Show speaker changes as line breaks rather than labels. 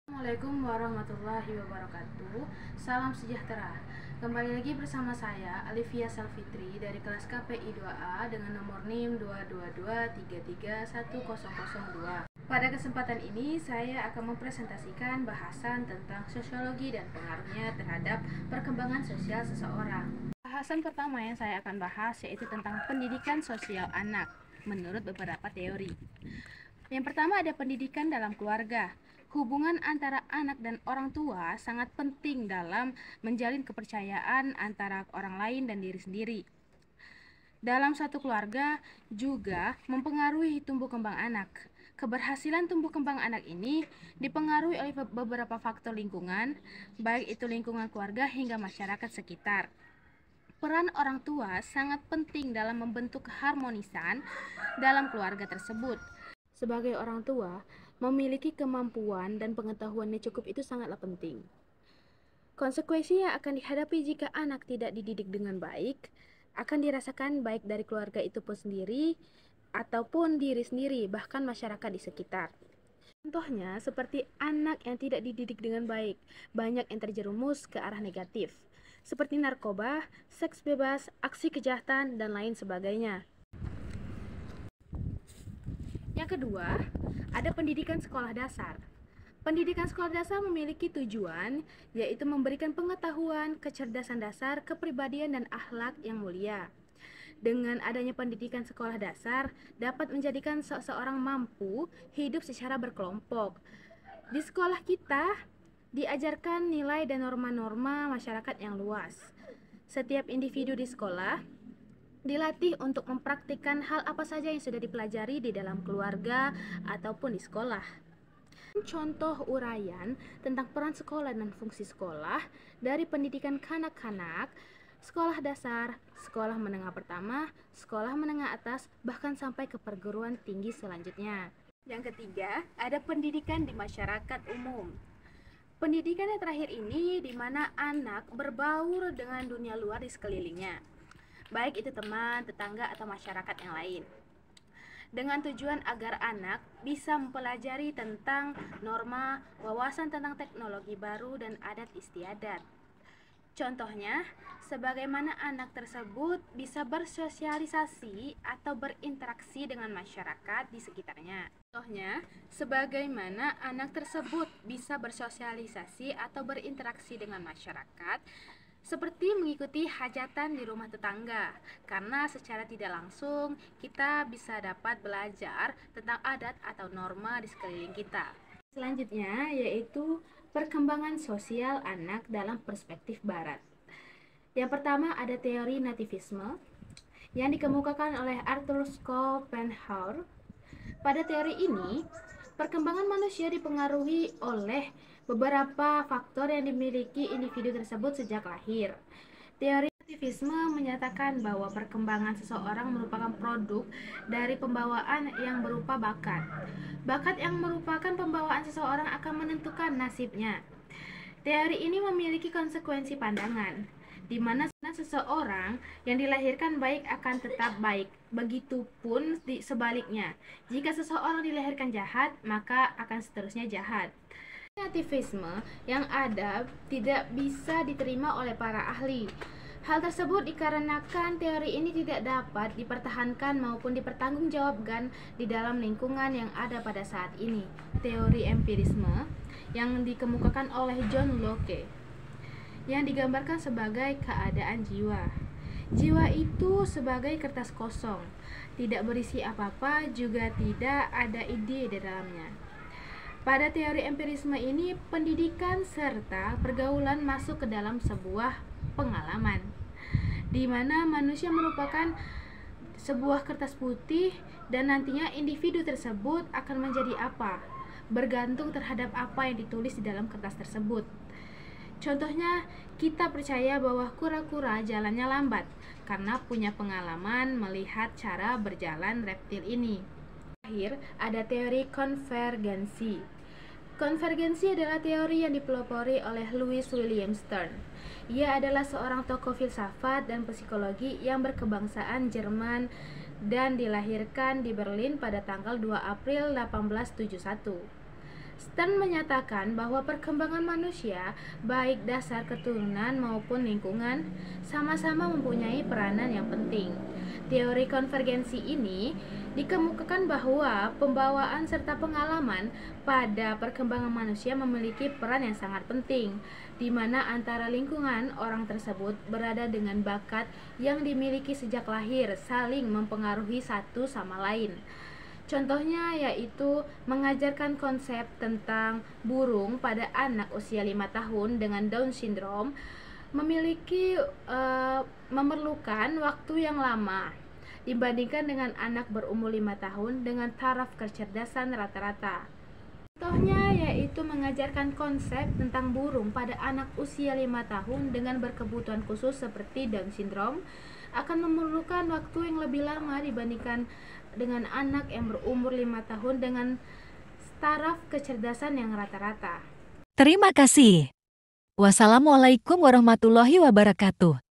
Assalamualaikum warahmatullahi wabarakatuh. Salam sejahtera. Kembali lagi bersama saya Alivia Salfitri dari kelas KPI 2A dengan nomor NIM 222331002. Pada kesempatan ini saya akan mempresentasikan bahasan tentang sosiologi dan pengaruhnya terhadap perkembangan sosial seseorang. Bahasan pertama yang saya akan bahas yaitu tentang pendidikan sosial anak menurut beberapa teori. Yang pertama ada pendidikan dalam keluarga. Hubungan antara anak dan orang tua sangat penting dalam menjalin kepercayaan antara orang lain dan diri sendiri. Dalam satu keluarga juga mempengaruhi tumbuh kembang anak. Keberhasilan tumbuh kembang anak ini dipengaruhi oleh beberapa faktor lingkungan, baik itu lingkungan keluarga hingga masyarakat sekitar. Peran orang tua sangat penting dalam membentuk keharmonisan dalam keluarga tersebut. Sebagai orang tua, memiliki kemampuan dan pengetahuan yang cukup itu sangatlah penting. Konsekuensi yang akan dihadapi jika anak tidak dididik dengan baik akan dirasakan baik dari keluarga itu pun sendiri ataupun diri sendiri, bahkan masyarakat di sekitar. Contohnya seperti anak yang tidak dididik dengan baik, banyak yang terjerumus ke arah negatif, seperti narkoba, seks bebas, aksi kejahatan, dan lain sebagainya. Yang kedua, ada pendidikan sekolah dasar. Pendidikan sekolah dasar memiliki tujuan, yaitu memberikan pengetahuan, kecerdasan dasar, kepribadian, dan akhlak yang mulia. Dengan adanya pendidikan sekolah dasar, dapat menjadikan seseorang mampu hidup secara berkelompok. Di sekolah kita, diajarkan nilai dan norma-norma masyarakat yang luas. Setiap individu di sekolah dilatih untuk mempraktikkan hal apa saja yang sudah dipelajari di dalam keluarga ataupun di sekolah. Contoh uraian tentang peran sekolah dan fungsi sekolah dari pendidikan kanak-kanak, sekolah dasar, sekolah menengah pertama, sekolah menengah atas, bahkan sampai ke perguruan tinggi selanjutnya. Yang ketiga, ada pendidikan di masyarakat umum. Pendidikan yang terakhir ini di mana anak berbaur dengan dunia luar di sekelilingnya, baik itu teman, tetangga, atau masyarakat yang lain, dengan tujuan agar anak bisa mempelajari tentang norma, wawasan tentang teknologi baru, dan adat istiadat. Contohnya, sebagaimana anak tersebut bisa bersosialisasi atau berinteraksi dengan masyarakat di sekitarnya. Contohnya, sebagaimana anak tersebut bisa bersosialisasi atau berinteraksi dengan masyarakat, seperti mengikuti hajatan di rumah tetangga, karena secara tidak langsung kita bisa dapat belajar tentang adat atau norma di sekeliling kita. Selanjutnya yaitu perkembangan sosial anak dalam perspektif barat. Yang pertama ada teori nativisme yang dikemukakan oleh Arthur Schopenhauer. Pada teori ini, perkembangan manusia dipengaruhi oleh beberapa faktor yang dimiliki individu tersebut sejak lahir. Teori nativisme menyatakan bahwa perkembangan seseorang merupakan produk dari pembawaan yang berupa bakat. Bakat yang merupakan pembawaan seseorang akan menentukan nasibnya. Teori ini memiliki konsekuensi pandangan, di mana seseorang yang dilahirkan baik akan tetap baik, begitupun sebaliknya. Jika seseorang dilahirkan jahat, maka akan seterusnya jahat. Nativisme yang ada tidak bisa diterima oleh para ahli. Hal tersebut dikarenakan teori ini tidak dapat dipertahankan maupun dipertanggungjawabkan di dalam lingkungan yang ada pada saat ini. Teori empirisme yang dikemukakan oleh John Locke, yang digambarkan sebagai keadaan jiwa. Jiwa itu sebagai kertas kosong, tidak berisi apa-apa, juga tidak ada ide di dalamnya. Pada teori empirisme ini, pendidikan serta pergaulan masuk ke dalam sebuah pengalaman, di mana manusia merupakan sebuah kertas putih dan nantinya individu tersebut akan menjadi apa, bergantung terhadap apa yang ditulis di dalam kertas tersebut. Contohnya, kita percaya bahwa kura-kura jalannya lambat karena punya pengalaman melihat cara berjalan reptil ini. Terakhir, ada teori konvergensi. Konvergensi adalah teori yang dipelopori oleh Louis William Stern. Ia adalah seorang tokoh filsafat dan psikologi yang berkebangsaan Jerman dan dilahirkan di Berlin pada tanggal 2 April 1871. Stern menyatakan bahwa perkembangan manusia, baik dasar keturunan maupun lingkungan, sama-sama mempunyai peranan yang penting. Teori konvergensi ini dikemukakan bahwa pembawaan serta pengalaman pada perkembangan manusia memiliki peran yang sangat penting, di mana antara lingkungan orang tersebut berada dengan bakat yang dimiliki sejak lahir saling mempengaruhi satu sama lain. Contohnya yaitu mengajarkan konsep tentang burung pada anak usia 5 tahun dengan Down syndrome memiliki memerlukan waktu yang lama dibandingkan dengan anak berumur 5 tahun dengan taraf kecerdasan rata-rata. Contohnya yaitu mengajarkan konsep tentang burung pada anak usia 5 tahun dengan berkebutuhan khusus seperti Down syndrome akan memerlukan waktu yang lebih lama dibandingkan dengan anak yang berumur 5 tahun dengan taraf kecerdasan yang rata-rata.
Terima kasih. Wassalamualaikum warahmatullahi wabarakatuh.